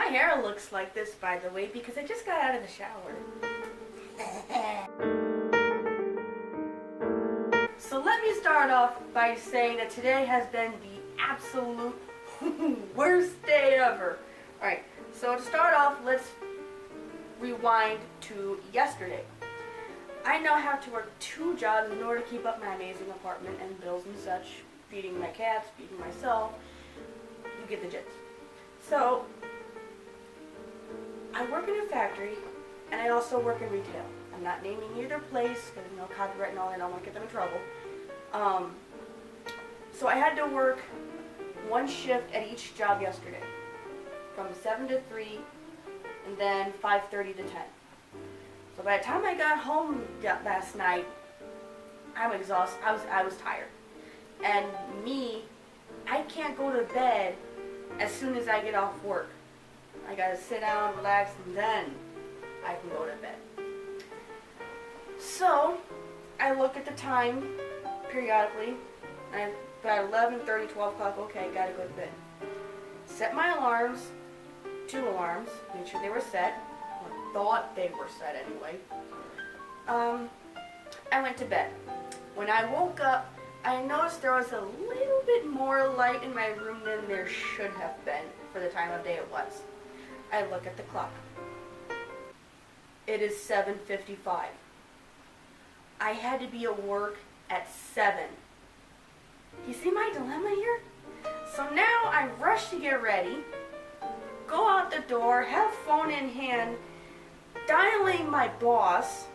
hair looks like this, by the way, because I just got out of the shower. So let me start off by saying that today has been the absolute worst day ever. Alright, so to start off, let's rewind to yesterday. I now have to work 2 jobs in order to keep up my amazing apartment and bills and such, feeding my cats, feeding myself. You get the gist. So, I work in a factory, and I also work in retail. I'm not naming either place, because copyright and all that, I don't want to get them in trouble. So I had to work 1 shift at each job yesterday, from 7 to 3, and then 5:30 to 10. So by the time I got home last night, I'm exhausted. I was tired. And me, I can't go to bed as soon as I get off work. I gotta sit down, relax, and then I can go to bed. So I look at the time periodically, and about 11:30, 12 o'clock, okay, gotta go to bed. Set my alarms, 2 alarms, make sure they were set. I thought they were set anyway. I went to bed. When I woke up, I noticed there was a little bit more light in my room than there should have been for the time of day it was. I look at the clock. It is 7:55. I had to be at work at 7. You see my dilemma here? So now I rush to get ready, go out the door, have phone in hand, dialing my boss,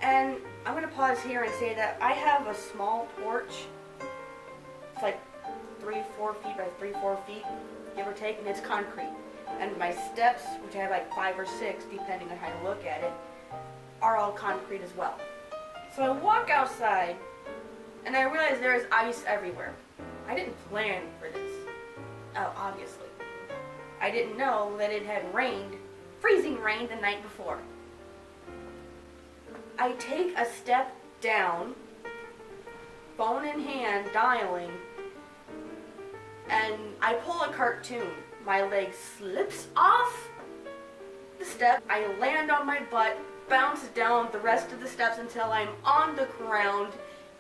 and I'm going to pause here and say that I have a small porch. It's like 3-4 feet by 3-4 feet, give or take, and it's concrete. And my steps, which I have like 5 or 6, depending on how you look at it, are all concrete as well. So I walk outside, and I realize there is ice everywhere. I didn't plan for this, obviously. I didn't know that it had rained, freezing rain the night before. I take a step down, phone in hand, dialing, and I pull a cartoon. My leg slips off the step, I land on my butt, bounce down the rest of the steps until I'm on the ground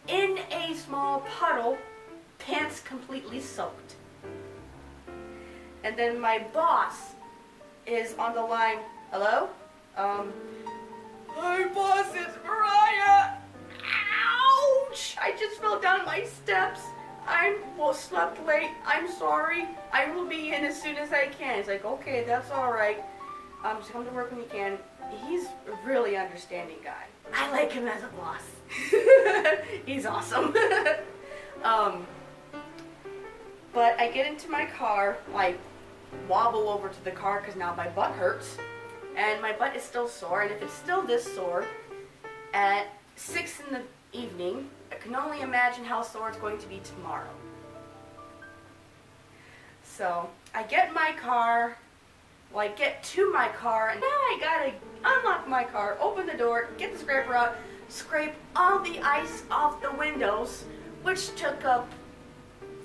in a small puddle, pants completely soaked. And then my boss is on the line. Hello? Hi boss, it's Mariah. Ouch! I just fell down my steps. Slept late. I'm sorry. I will be in as soon as I can. He's like, okay, that's alright. Just come to work when you can. He's a really understanding guy. I like him as a boss. He's awesome. But I get into my car, I wobble over to the car because now my butt hurts. And my butt is still sore, and if it's still this sore, at 6 in the evening, I can only imagine how sore it's going to be tomorrow. So, I get in my car, I get to my car, and now I gotta unlock my car, open the door, get the scraper out, scrape all the ice off the windows, which took up,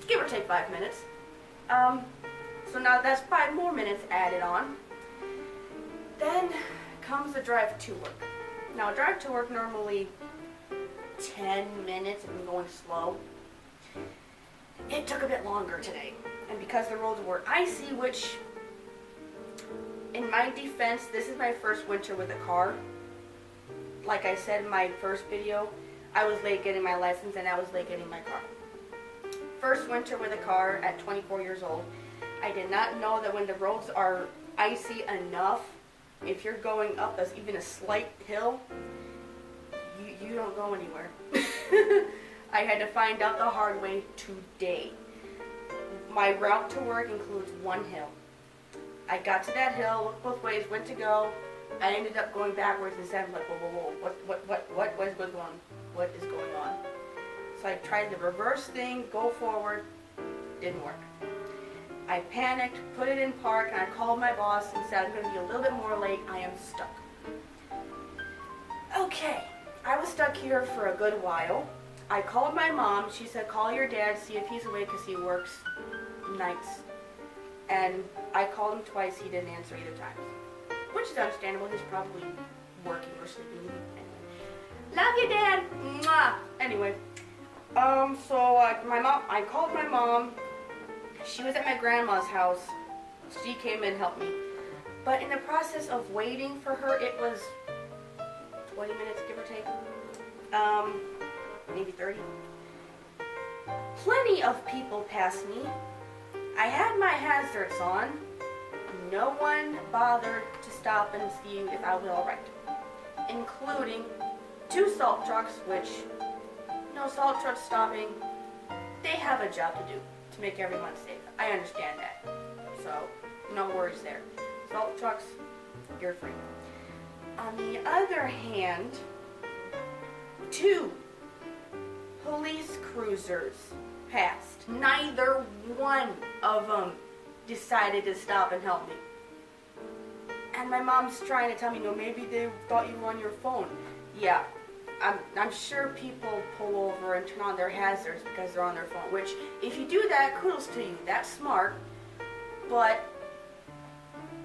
give or take 5 minutes. So now that's 5 more minutes added on. Then comes the drive to work. Now, drive to work normally 10 minutes if I'm going slow. It took a bit longer today. And because the roads were icy, which, in my defense, this is my first winter with a car. Like I said in my first video, I was late getting my license and I was late getting my car. First winter with a car at 24 years old. I did not know that when the roads are icy enough, if you're going up even a slight hill, you don't go anywhere. I had to find out the hard way today. My route to work includes 1 hill. I got to that hill, looked both ways, went to go. I ended up going backwards and said, like, whoa, what is going on? What is going on? So I tried the reverse thing, go forward, didn't work. I panicked, put it in park, and I called my boss and said, I'm going to be a little bit more late, I am stuck. Okay, I was stuck here for a good while. I called my mom, she said, call your dad, see if he's awake because he works nights. And I called him twice. He didn't answer either time, which is understandable. He's probably working or sleeping. Love you, Dad. Mwah. Anyway, I called my mom. She was at my grandma's house. She came in and helped me. But in the process of waiting for her, it was 20 minutes, give or take. Maybe 30. Plenty of people passed me. I had my hazards on. No one bothered to stop and see if I was alright. Including 2 salt trucks, which, salt trucks stopping, they have a job to do to make everyone safe. I understand that. So, no worries there. Salt trucks, you're free. On the other hand, 2 police cruisers passed. Neither one of them decided to stop and help me. And my mom's trying to tell me, maybe they thought you were on your phone. Yeah, I'm sure people pull over and turn on their hazards because they're on their phone, which, if you do that, kudos to you. That's smart. But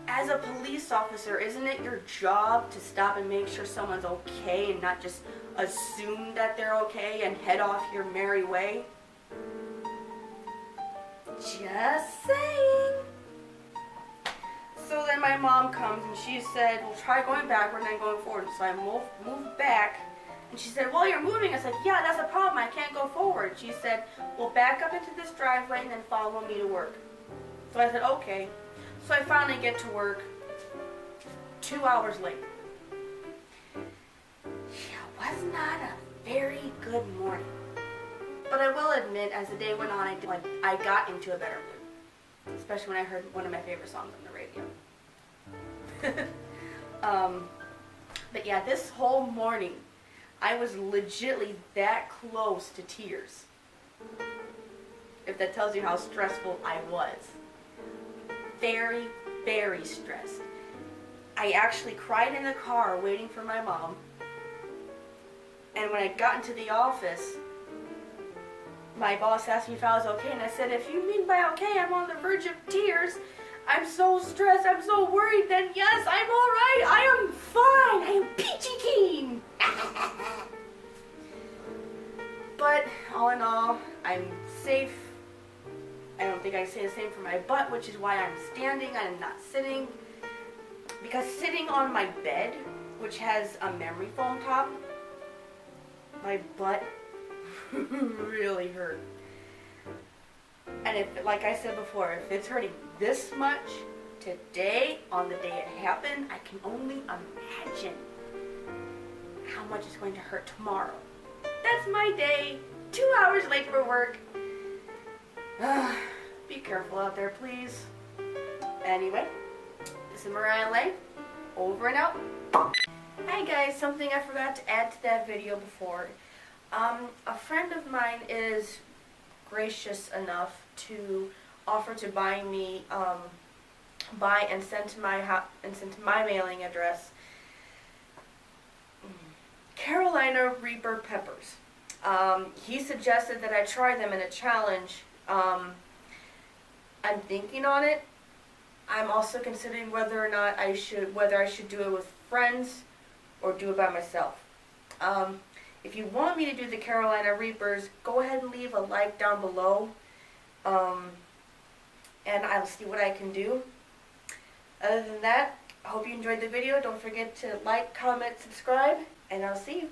as a police officer, isn't it your job to stop and make sure someone's okay and not just assume that they're okay and head off your merry way? Just saying. So then my mom comes and she said, well, try going backward and then going forward. So I moved back. And she said, well, you're moving. I said, yeah, that's a problem. I can't go forward. She said, well, back up into this driveway and then follow me to work. So I said, okay. So I finally get to work 2 hours late. Yeah, was not a very good morning. But I will admit, as the day went on, I got into a better mood. Especially when I heard one of my favorite songs on the radio. But yeah, this whole morning, I was legitly that close to tears. If that tells you how stressful I was. Very, very stressed. I actually cried in the car waiting for my mom. And when I got into the office, my boss asked me if I was okay, and I said, if you mean by okay, I'm on the verge of tears. I'm so stressed, I'm so worried, then yes, I'm alright, I am fine, I am peachy keen. But all in all, I'm safe. I don't think I say the same for my butt, which is why I'm standing, I'm not sitting. Because sitting on my bed, which has a memory foam top, my butt really hurt. And if, like I said before, if it's hurting this much today, on the day it happened, I can only imagine how much it's going to hurt tomorrow. That's my day. 2 hours late for work. Be careful out there, please. Anyway, this is Mariah Lay, over and out. Hi guys, something I forgot to add to that video before. A friend of mine is gracious enough to offer to buy me, buy and send to my mailing address Carolina Reaper peppers. He suggested that I try them in a challenge. I'm thinking on it. I'm also considering whether I should do it with friends or do it by myself. If you want me to do the Carolina Reapers, go ahead and leave a like down below, and I'll see what I can do. Other than that, I hope you enjoyed the video. Don't forget to like, comment, subscribe, and I'll see you.